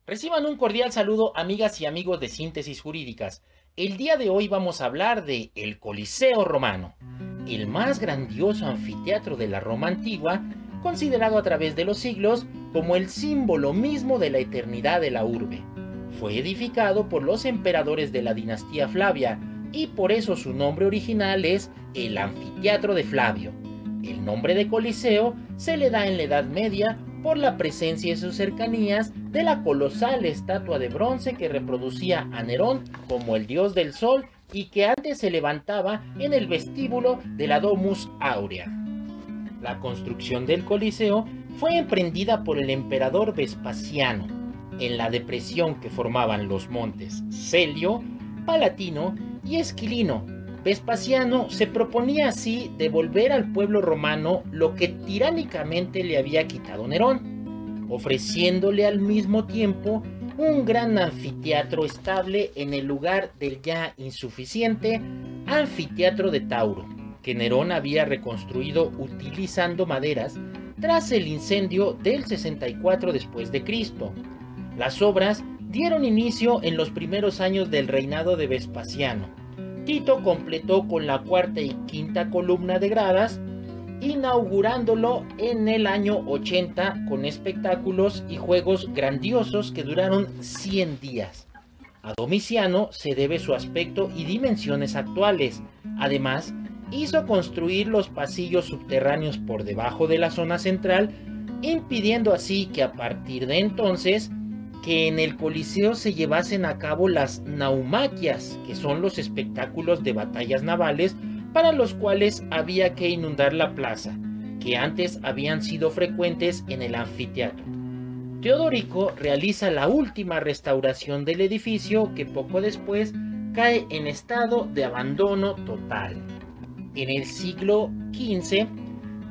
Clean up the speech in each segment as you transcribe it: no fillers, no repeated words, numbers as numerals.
Reciban un cordial saludo, amigas y amigos de Síntesis Jurídicas. El día de hoy vamos a hablar de el Coliseo Romano, el más grandioso anfiteatro de la Roma antigua, considerado a través de los siglos como el símbolo mismo de la eternidad de la urbe. Fue edificado por los emperadores de la dinastía Flavia y por eso su nombre original es el Anfiteatro de Flavio. El nombre de Coliseo se le da en la Edad Media por la presencia en sus cercanías de la colosal estatua de bronce que reproducía a Nerón como el dios del sol y que antes se levantaba en el vestíbulo de la Domus Aurea. La construcción del Coliseo fue emprendida por el emperador Vespasiano en la depresión que formaban los montes Celio, Palatino y Esquilino. Vespasiano se proponía así devolver al pueblo romano lo que tiránicamente le había quitado Nerón, ofreciéndole al mismo tiempo un gran anfiteatro estable en el lugar del ya insuficiente anfiteatro de Tauro, que Nerón había reconstruido utilizando maderas tras el incendio del 64 después de Cristo. Las obras dieron inicio en los primeros años del reinado de Vespasiano. Tito completó con la cuarta y quinta columna de gradas, inaugurándolo en el año 80 con espectáculos y juegos grandiosos que duraron 100 días. A Domiciano se debe su aspecto y dimensiones actuales. Además, hizo construir los pasillos subterráneos por debajo de la zona central, impidiendo así que a partir de entonces que en el Coliseo se llevasen a cabo las naumaquias, que son los espectáculos de batallas navales para los cuales había que inundar la plaza, que antes habían sido frecuentes en el anfiteatro. Teodorico realiza la última restauración del edificio que poco después cae en estado de abandono total. En el siglo XV,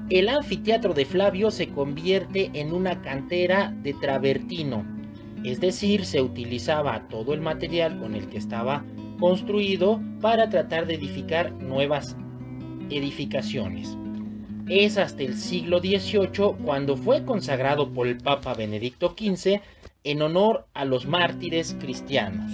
el anfiteatro de Flavio se convierte en una cantera de travertino, es decir, se utilizaba todo el material con el que estaba construido para tratar de edificar nuevas edificaciones. Es hasta el siglo XVIII cuando fue consagrado por el Papa Benedicto XV en honor a los mártires cristianos.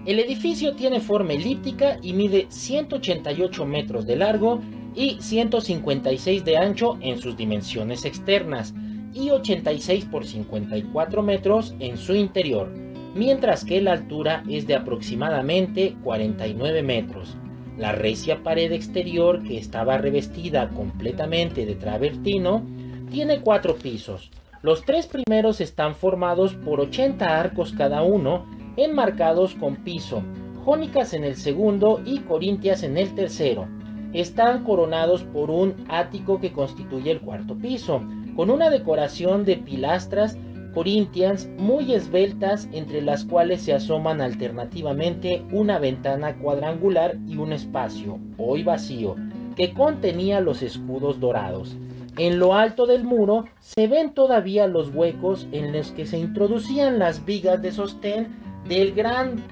El edificio tiene forma elíptica y mide 188 metros de largo y 156 de ancho en sus dimensiones externas, y 86 por 54 metros en su interior, mientras que la altura es de aproximadamente 49 metros. La recia pared exterior, que estaba revestida completamente de travertino, tiene 4 pisos. Los 3 primeros están formados por 80 arcos cada uno, enmarcados con piso, jónicas en el segundo y corintias en el tercero. Están coronados por un ático que constituye el cuarto piso, con una decoración de pilastras corintias muy esbeltas, entre las cuales se asoman alternativamente una ventana cuadrangular y un espacio, hoy vacío, que contenía los escudos dorados. En lo alto del muro se ven todavía los huecos en los que se introducían las vigas de sostén del gran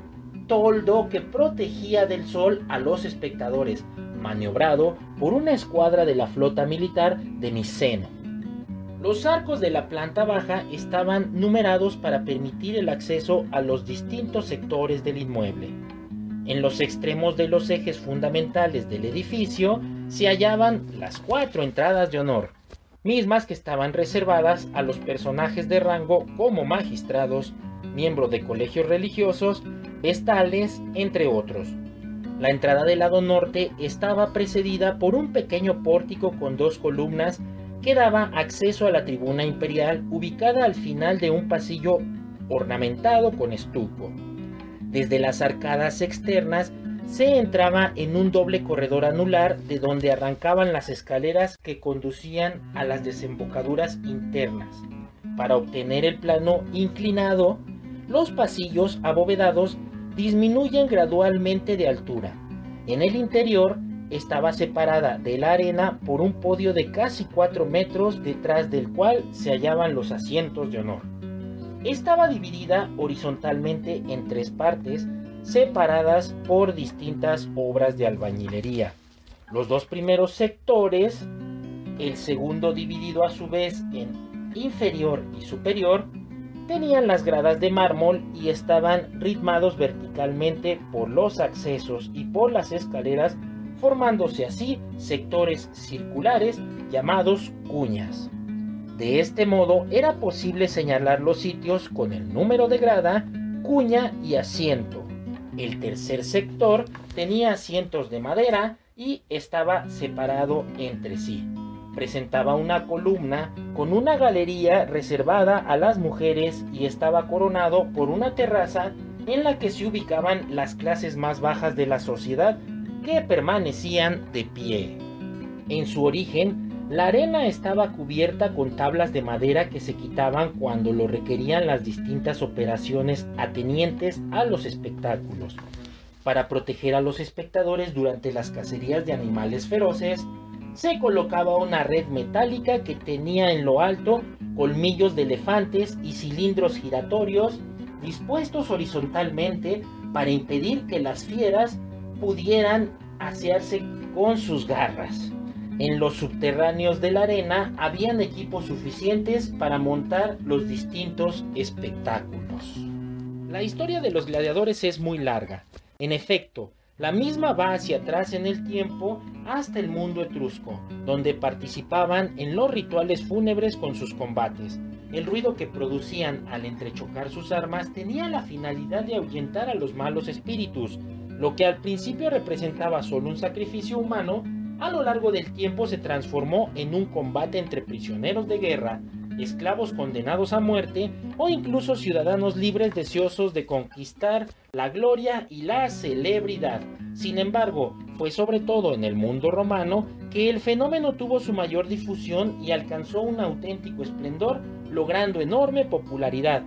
toldo que protegía del sol a los espectadores, maniobrado por una escuadra de la flota militar de Miceno. Los arcos de la planta baja estaban numerados para permitir el acceso a los distintos sectores del inmueble. En los extremos de los ejes fundamentales del edificio se hallaban las 4 entradas de honor, mismas que estaban reservadas a los personajes de rango como magistrados, miembros de colegios religiosos, vestales, entre otros. La entrada del lado norte estaba precedida por un pequeño pórtico con 2 columnas que daba acceso a la tribuna imperial, ubicada al final de un pasillo ornamentado con estuco. Desde las arcadas externas se entraba en un doble corredor anular, de donde arrancaban las escaleras que conducían a las desembocaduras internas. Para obtener el plano inclinado, los pasillos abovedados disminuyen gradualmente de altura. En el interior estaba separada de la arena por un podio de casi 4 metros, detrás del cual se hallaban los asientos de honor. Estaba dividida horizontalmente en 3 partes, separadas por distintas obras de albañilería. Los 2 primeros sectores, el segundo dividido a su vez en inferior y superior, Tenían las gradas de mármol y estaban ritmados verticalmente por los accesos y por las escaleras, formándose así sectores circulares llamados cuñas. De este modo era posible señalar los sitios con el número de grada, cuña y asiento. El tercer sector tenía asientos de madera y estaba separado entre sí. Presentaba una columna con una galería reservada a las mujeres y estaba coronado por una terraza en la que se ubicaban las clases más bajas de la sociedad, que permanecían de pie. En su origen, la arena estaba cubierta con tablas de madera que se quitaban cuando lo requerían las distintas operaciones atenientes a los espectáculos. Para proteger a los espectadores durante las cacerías de animales feroces, se colocaba una red metálica que tenía en lo alto colmillos de elefantes y cilindros giratorios dispuestos horizontalmente para impedir que las fieras pudieran asearse con sus garras. En los subterráneos de la arena habían equipos suficientes para montar los distintos espectáculos. La historia de los gladiadores es muy larga. En efecto, la misma va hacia atrás en el tiempo hasta el mundo etrusco, donde participaban en los rituales fúnebres con sus combates. El ruido que producían al entrechocar sus armas tenía la finalidad de ahuyentar a los malos espíritus. Lo que al principio representaba solo un sacrificio humano, a lo largo del tiempo se transformó en un combate entre prisioneros de guerra, esclavos condenados a muerte o incluso ciudadanos libres deseosos de conquistar la gloria y la celebridad. Sin embargo, fue sobre todo en el mundo romano que el fenómeno tuvo su mayor difusión y alcanzó un auténtico esplendor, logrando enorme popularidad,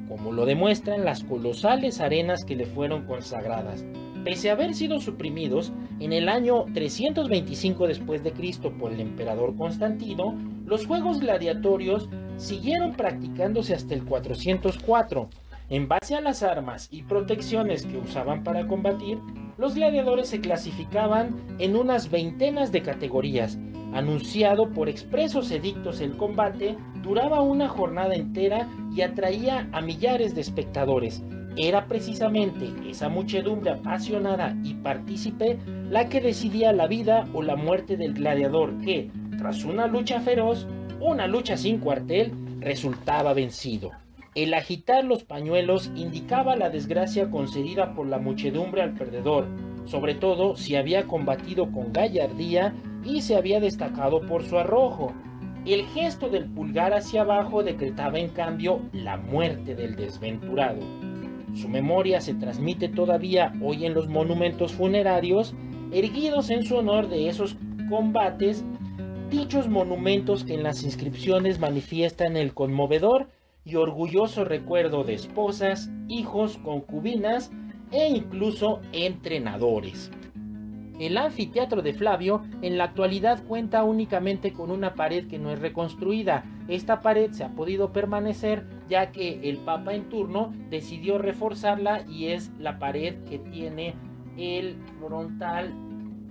como lo demuestran las colosales arenas que le fueron consagradas. Pese a haber sido suprimidos en el año 325 después de Cristo por el emperador Constantino, los juegos gladiatorios siguieron practicándose hasta el 404. En base a las armas y protecciones que usaban para combatir, los gladiadores se clasificaban en unas veintenas de categorías. Anunciado por expresos edictos, el combate duraba una jornada entera y atraía a millares de espectadores. Era precisamente esa muchedumbre apasionada y partícipe la que decidía la vida o la muerte del gladiador que, tras una lucha feroz, una lucha sin cuartel, resultaba vencido. El agitar los pañuelos indicaba la desgracia concedida por la muchedumbre al perdedor, sobre todo si había combatido con gallardía y se había destacado por su arrojo. El gesto del pulgar hacia abajo decretaba en cambio la muerte del desventurado. Su memoria se transmite todavía hoy en los monumentos funerarios erguidos en su honor de esos combates, dichos monumentos que en las inscripciones manifiestan el conmovedor y orgulloso recuerdo de esposas, hijos, concubinas e incluso entrenadores. El anfiteatro de Flavio en la actualidad cuenta únicamente con una pared que no es reconstruida. Esta pared se ha podido permanecer ya que el Papa en turno decidió reforzarla y es la pared que tiene el frontal.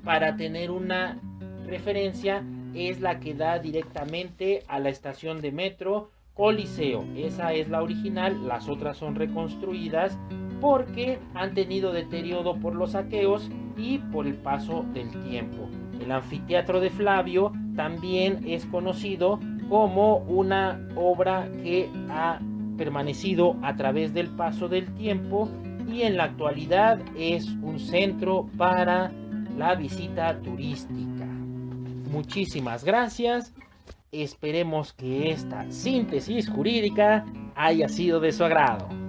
Para tener una referencia, es la que da directamente a la estación de metro Coliseo. Esa es la original, las otras son reconstruidas porque han tenido deterioro por los saqueos y por el paso del tiempo. El anfiteatro de Flavio también es conocido como una obra que ha permanecido a través del paso del tiempo y en la actualidad es un centro para la visita turística. Muchísimas gracias. Esperemos que esta síntesis jurídica haya sido de su agrado.